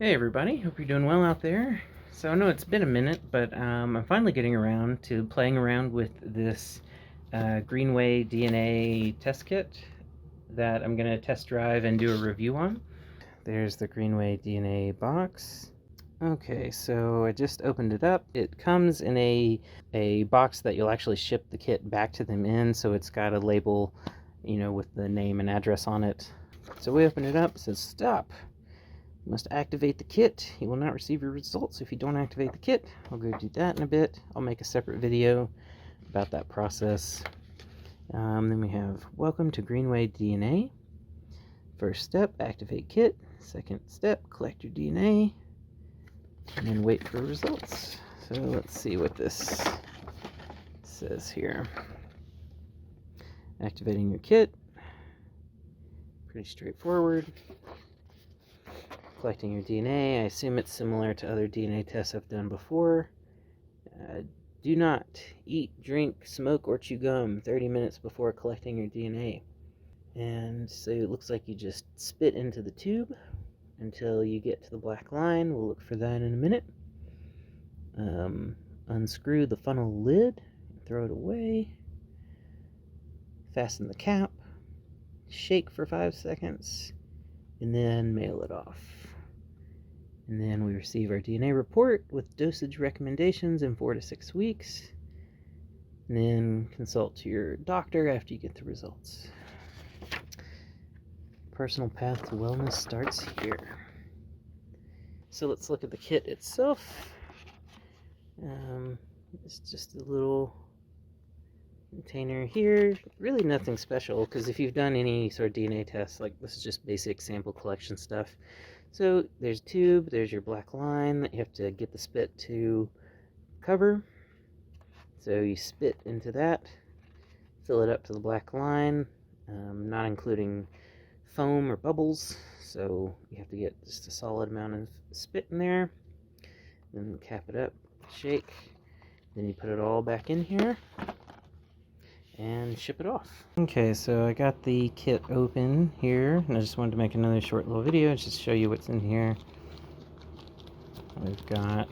Hey everybody, hope you're doing well out there. So I know it's been a minute, but I'm finally getting around to playing around with this Greenway DNA test kit that I'm going to test drive and do a review on. There's the Greenway DNA box. Okay, so I just opened it up. It comes in a box that you'll actually ship the kit back to them in, so it's got a label, with the name and address on it. So we open it up, it says stop. You must activate the kit. You will not receive your results if you don't activate the kit. I'll go do that in a bit. I'll make a separate video about that process. Then we have welcome to Greenway DNA. First step, activate kit. Second step, collect your DNA. And then wait for results. So let's see what this says here. Activating your kit. Pretty straightforward. Collecting your DNA. I assume it's similar to other DNA tests I've done before. Do not eat, drink, smoke, or chew gum 30 minutes before collecting your DNA. And so it looks like you just spit into the tube until you get to the black line. We'll look for that in a minute. Unscrew the funnel lid, throw it away. Fasten the cap. Shake for 5 seconds, and then mail it off. And then we receive our DNA report with dosage recommendations in 4 to 6 weeks. And then consult your doctor after you get the results. Personal path to wellness starts here. So let's look at the kit itself. It's just a little container here. Really nothing special, because if you've done any sort of DNA test, like this is just basic sample collection stuff. So there's a tube, there's your black line that you have to get the spit to cover. So you spit into that, fill it up to the black line, not including foam or bubbles, so you have to get just a solid amount of spit in there. Then cap it up, shake, then you put it all back in here and ship it off. Okay, so I got the kit open here, and I just wanted to make another short little video just to show you what's in here. We've got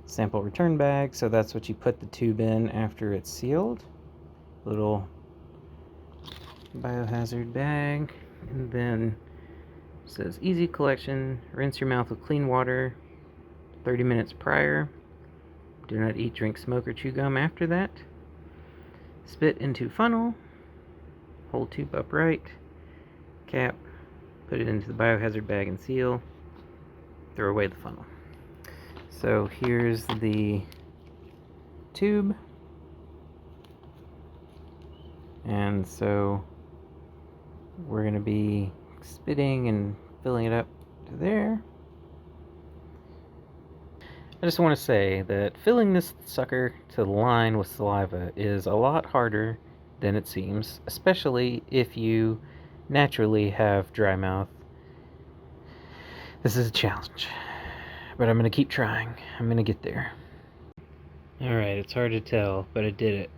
sample return bag, so that's what you put the tube in after it's sealed. Little biohazard bag, and then it says easy collection, rinse your mouth with clean water 30 minutes prior. Do not eat, drink, smoke, or chew gum after that. Spit into funnel, hold tube upright, cap, put it into the biohazard bag and seal, throw away the funnel. So here's the tube, and so we're going to be spitting and filling it up to there. I just want to say that filling this sucker to the line with saliva is a lot harder than it seems, especially if you naturally have dry mouth. This is a challenge, but I'm going to keep trying. I'm going to get there. Alright, it's hard to tell, but I did it.